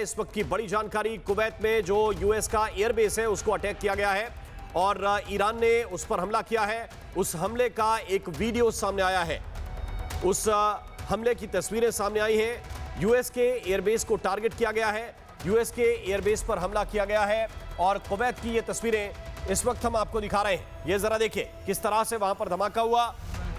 इस वक्त की बड़ी जानकारी। कुवैत में जो यूएस का एयरबेस है उसको अटैक किया गया है और ईरान ने उस पर हमला किया है। उस हमले का एक वीडियो सामने आया है, उस हमले की तस्वीरें सामने आई हैं। यूएस के एयरबेस को टारगेट किया गया है, यूएस के एयरबेस पर हमला किया गया है और कुवैत की ये तस्वीरें इस वक्त हम आपको दिखा रहे हैं। ये जरा देखिए किस तरह से वहां पर धमाका हुआ।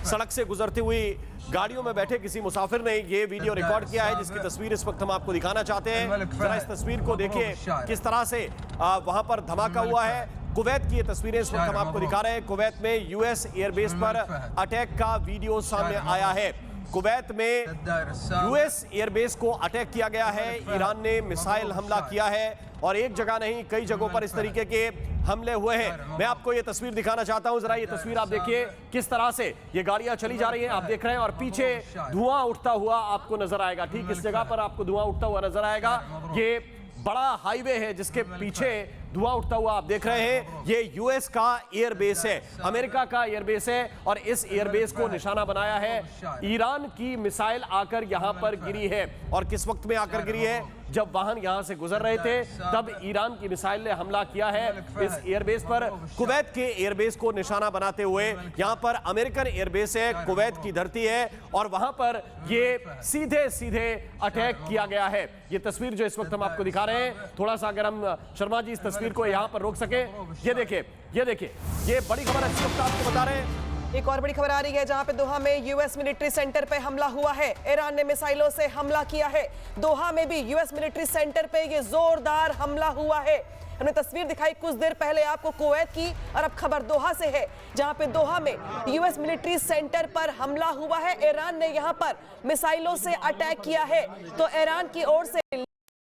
सड़क से गुजरती हुई गाड़ियों में बैठे किसी मुसाफिर ने ये वीडियो रिकॉर्ड किया है, जिसकी तस्वीर इस वक्त हम आपको दिखाना चाहते हैं। जरा इस तस्वीर को देखिए किस तरह से वहां पर धमाका हुआ है। कुवैत की ये तस्वीरें इस वक्त हम आपको दिखा रहे हैं। कुवैत में यूएस एयरबेस पर अटैक का वीडियो सामने आया है। कुवैत में यूएस एयरबेस को अटैक किया गया है, ईरान ने मिसाइल हमला किया है और एक जगह नहीं कई जगहों पर इस तरीके के हमले हुए हैं। मैं आपको ये तस्वीर दिखाना चाहता हूं, जरा ये तस्वीर आप देखिए किस तरह से ये गाड़ियां चली जा रही हैं, आप देख रहे हैं और पीछे धुआं उठता हुआ आपको नजर आएगा। ठीक इस जगह पर आपको धुआं उठता हुआ नजर आएगा। ये बड़ा हाईवे है जिसके पीछे धुआं उठता हुआ आप देख रहे हैं। ये यूएस का एयरबेस है, अमेरिका का एयरबेस है और इस एयरबेस को निशाना बनाया है। ईरान की मिसाइल आकर यहां पर गिरी है और किस वक्त में आकर गिरी है, जब वाहन यहां से गुजर रहे थे तब ईरान की मिसाइल ने हमला किया है इस एयरबेस पर। कुवैत के एयरबेस को निशाना बनाते हुए यहां पर अमेरिकन एयरबेस है, कुवैत की धरती है और वहां पर ये सीधे सीधे अटैक किया गया है। ये तस्वीर जो इस वक्त हम आपको दिखा रहे हैं, थोड़ा सा अगर हम शर्मा जी इस तस्वीर को यहां पर रोक सके। ये देखिए ये बड़ी खबर इस वक्त आपको बता रहे हैं। एक और बड़ी खबर आ रही है जहां पे दोहा में यूएस मिलिट्री सेंटर पे हमला हुआ है। ईरान ने मिसाइलों से हमला किया है। दोहा में भी यूएस मिलिट्री सेंटर पे ये जोरदार हमला हुआ है। हमने तस्वीर दिखाई कुछ देर पहले आपको कुवैत की और अब खबर दोहा से है, जहां पे दोहा में यूएस मिलिट्री सेंटर पर हमला हुआ है। ईरान ने यहां पर मिसाइलों से अटैक किया है। तो ईरान की ओर से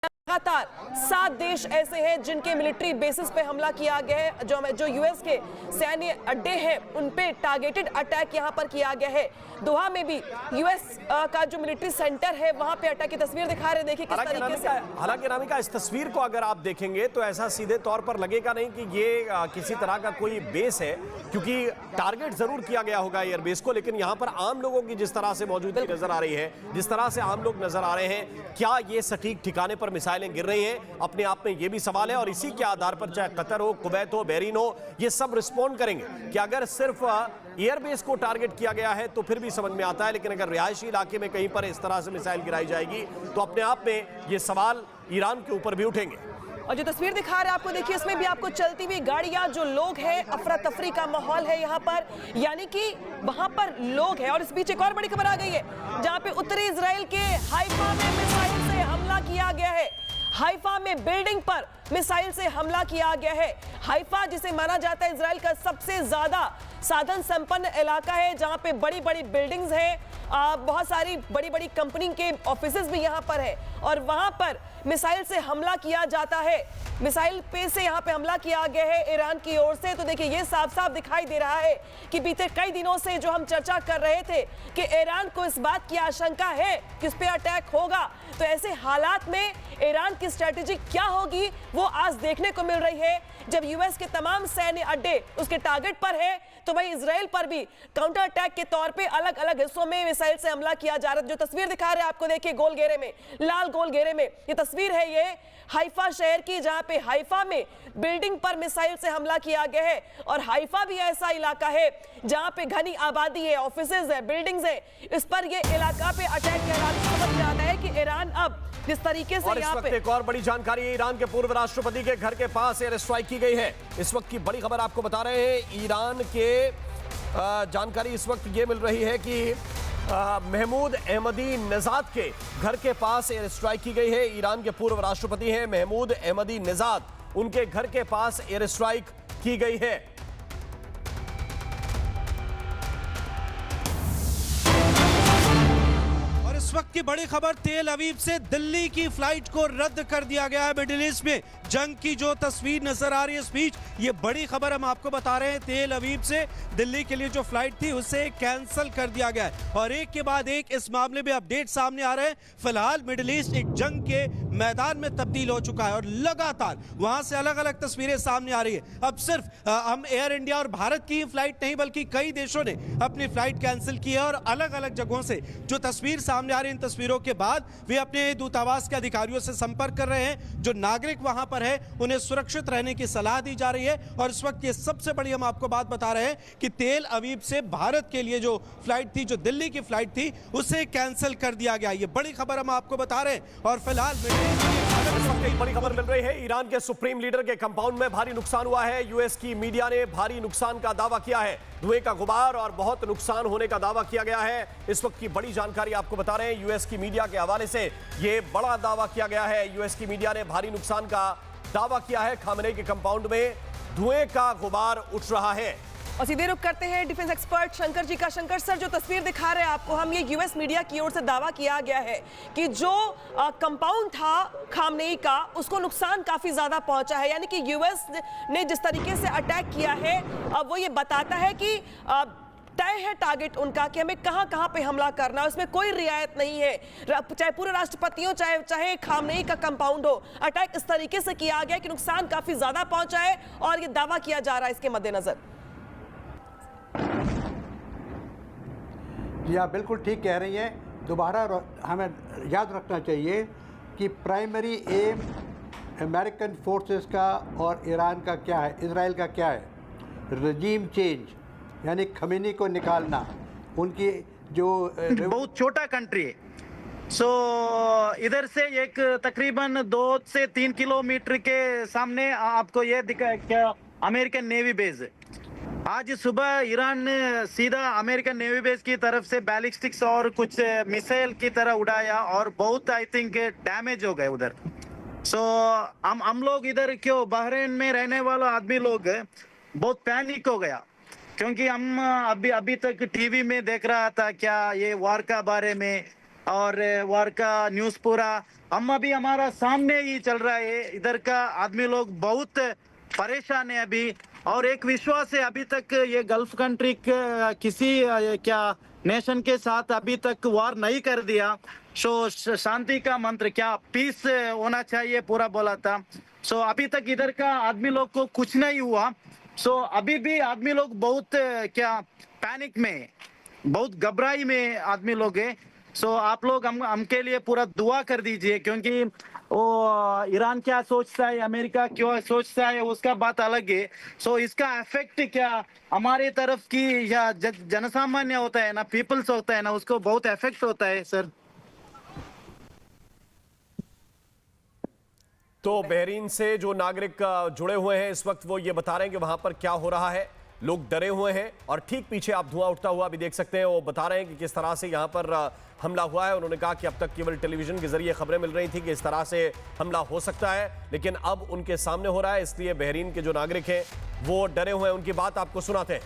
लगातार 7 देश ऐसे हैं जिनके मिलिट्री बेसिस पे हमला किया गया है। जो यूएस के सैन्य अड्डे हैं उन पे टारगेटेड अटैक यहां पर किया गया है। दोहा में भी यूएस का जो मिलिट्री सेंटर है वहां पे अटैक की तस्वीर दिखा रहे, देखिए किस तरीके से। हालांकि रामिका इस तस्वीर को अगर आप देखेंगे तो ऐसा सीधे तौर पर लगेगा नहीं कि ये किसी तरह का कोई बेस है, क्योंकि टारगेट जरूर किया गया होगा एयरबेस को, लेकिन यहां पर आम लोगों की जिस तरह से मौजूदगी नजर आ रही है, जिस तरह से आम लोग नजर आ रहे हैं, क्या ये सटीक ठिकाने पर मिसाइलें गिर रही हैं? अपने आप में ये भी सवाल है और इसी के आधार पर चाहे कतर हो, कुवैत हो, बहरीन हो, ये सब रिस्पॉन्ड करेंगे कि अगर सिर्फ एयरबेस को टारगेट किया गया है तो फिर भी समझ में आता है, लेकिन अगर रिहायशी इलाके में कहीं पर इस तरह से मिसाइल गिराई जाएगी तो अपने आप में ये सवाल ईरान के ऊपर भी उठेंगे। और जो तस्वीर दिखा रहे हैं आपको, देखिए इसमें भी आपको चलती हुई गाड़ियां, जो लोग हैं, अफरा तफरी का माहौल है यहाँ पर, यानी कि वहां पर लोग हैं। और इस बीच एक और बड़ी खबर आ गई है जहां पे उत्तरी इजराइल के हाइफा में मिसाइल से हमला किया गया है। हाइफा में बिल्डिंग पर मिसाइल से हमला किया गया है। हाइफा जिसे माना जाता है इजराइल का सबसे ज्यादा साधन संपन्न इलाका है, जहां पे बड़ी बड़ी बिल्डिंग्स हैं, बहुत सारी बड़ी बड़ी कंपनी के ऑफिसेज भी यहां पर है और वहां पर मिसाइल से हमला किया जाता है। मिसाइल पे से यहां पे हमला किया गया है ईरान की ओर से। तो देखिए ये साफ साफ दिखाई दे रहा है कि बीते कई दिनों से जो हम चर्चा कर रहे थे कि ईरान को इस बात की आशंका है कि उस पे अटैक होगा, तो ऐसे हालात में ईरान की स्ट्रेटेजी क्या होगी वो आज देखने को मिल रही है। जब यूएस के तमाम सैन्य अड्डे उसके टारगेट पर है, तो वही इजराइल पर भी काउंटर अटैक के तौर पे अलग अलग हिस्सों में मिसाइल से हमला किया जा रहा है। जो तस्वीर दिखा रहे हैं आपको, देखिए गोल घेरे में, लाल गोल घेरे में ये तस्वीर है ये हाइफा शहर की, जहां पे हाइफा में बिल्डिंग पर मिसाइल से हमला किया गया है। और हाइफा भी ऐसा इलाका है जहां पे घनी आबादी है, ऑफिसेज है, बिल्डिंग्स है, इस पर ये इलाका पे अटैक किया समझ में आता है कि ईरान अब जिस तरीके से यहाँ पे। एक और बड़ी जानकारी है, ईरान के पूर्व राष्ट्रपति के घर के पास एयर स्ट्राइक की गई है। इस वक्त की बड़ी खबर आपको बता रहे हैं, ईरान के जानकारी इस वक्त ये मिल रही है कि महमूद अहमदी नजाद के घर के पास एयर स्ट्राइक की गई है। ईरान के पूर्व राष्ट्रपति हैं महमूद अहमदी नजाद, उनके घर के पास एयर स्ट्राइक की गई है। इस वक्त की बड़ी खबर, तेल अवीव से दिल्ली की फ्लाइट को रद्द कर दिया गया है। मिडिल ईस्ट में जंग की जो तस्वीर नजर आ रही है इस बीच, ये बड़ी खबर हम आपको बता रहे हैं। तेल अवीव से दिल्ली के लिए जो फ्लाइट थी उसे कैंसिल कर दिया गया है और एक के बाद एक इस मामले में अपडेट सामने आ रहे हैं। फिलहाल मिडिल ईस्ट एक जंग के मैदान में तब्दील हो चुका है और लगातार वहां से अलग अलग तस्वीरें सामने आ रही है। अब सिर्फ हम एयर इंडिया और भारत की फ्लाइट नहीं बल्कि कई देशों ने अपनी फ्लाइट कैंसिल की है और अलग अलग जगहों से जो तस्वीर सामने रही इन तस्वीरों के बाद वे अपने दूतावास के अधिकारियों से संपर्क कर रहे हैं। जो नागरिक वहां पर है उन्हें सुरक्षित रहने की सलाह दी जा रही है। और इस वक्त ये सबसे बड़ी हम आपको बात बता रहे हैं कि तेल अवीव से भारत के लिए जो फ्लाइट थी, जो दिल्ली की फ्लाइट थी, उसे कैंसिल कर दिया गया। ये बड़ी खबर हम आपको बता रहे हैं। और फिलहाल इस वक्त एक बड़ी खबर मिल रही है। ईरान के सुप्रीम लीडर के कंपाउंड में भारी नुकसान हुआ है। यूएस की मीडिया ने भारी नुकसान का दावा किया है। धुएं का गुबार और बहुत नुकसान होने का दावा किया गया है। इस वक्त की बड़ी जानकारी आपको बता रहे हैं। यूएस की मीडिया के हवाले से यह बड़ा दावा किया गया है। यूएस की मीडिया ने भारी नुकसान का दावा किया है। खामेनेई के कंपाउंड में धुएं का गुबार उठ रहा है। और सीधे रुख करते हैं डिफेंस एक्सपर्ट शंकर जी का। शंकर सर, जो तस्वीर दिखा रहे हैं आपको हम, ये यूएस मीडिया की ओर से दावा किया गया है कि जो कंपाउंड था खामनेई का, उसको नुकसान काफी ज्यादा पहुंचा है। यानी कि यूएस ने जिस तरीके से अटैक किया है, अब वो ये बताता है कि तय है टारगेट उनका कि हमें कहां कहां पे हमला करना है। उसमें कोई रियायत नहीं है, चाहे पूरे राष्ट्रपति हो, चाहे खामनेई का कंपाउंड हो। अटैक इस तरीके से किया गया कि नुकसान काफी ज्यादा पहुंचा है और ये दावा किया जा रहा है इसके मद्देनजर। जी आप बिल्कुल ठीक कह रही हैं। दोबारा हमें याद रखना चाहिए कि प्राइमरी एम अमेरिकन फोर्सेस का और ईरान का क्या है, इजराइल का क्या है, रजीम चेंज, यानी खमीनी को निकालना। उनकी जो बहुत छोटा कंट्री है। सो इधर से एक तकरीबन 2 से 3 किलोमीटर के सामने आपको ये दिखा क्या अमेरिकन नेवी बेस है। आज सुबह ईरान ने सीधा अमेरिकन नेवी बेस की तरफ से बैलिस्टिक्स और कुछ मिसाइल की तरह उड़ाया और बहुत आई थिंक डैमेज हो गए उधर। सो हम लोग इधर क्यों बहरीन में रहने वाले आदमी लोग बहुत पैनिक हो गया, क्योंकि हम अभी तक टीवी में देख रहा था क्या ये वार का बारे में और वार का न्यूज़ पूरा हम अभी हमारा सामने ही चल रहा है। इधर का आदमी लोग बहुत परेशान है अभी। और एक विश्वास है, अभी तक ये गल्फ कंट्री किसी क्या नेशन के साथ अभी तक वार नहीं कर दिया। सो शांति का मंत्र क्या पीस होना चाहिए पूरा बोला था। सो अभी तक इधर का आदमी लोग को कुछ नहीं हुआ। सो अभी भी आदमी लोग बहुत क्या पैनिक में, बहुत घबराई में आदमी लोग है। सो आप लोग हम के लिए पूरा दुआ कर दीजिए, क्योंकि वो ईरान क्या सोचता है, अमेरिका क्यों सोचता है, उसका बात अलग है। सो इसका इफेक्ट क्या हमारे तरफ की या जनसामान्य होता है ना, पीपल्स होता है ना, उसको बहुत इफेक्ट होता है सर। तो बहरीन से जो नागरिक जुड़े हुए हैं इस वक्त वो ये बता रहे हैं कि वहां पर क्या हो रहा है। लोग डरे हुए हैं और ठीक पीछे आप धुआं उठता हुआ भी देख सकते हैं। वो बता रहे हैं कि किस तरह से यहाँ पर हमला हुआ है। उन्होंने कहा कि अब तक केवल टेलीविजन के जरिए खबरें मिल रही थी कि इस तरह से हमला हो सकता है, लेकिन अब उनके सामने हो रहा है। इसलिए बहरीन के जो नागरिक हैं वो डरे हुए हैं। उनकी बात आपको सुनाते हैं।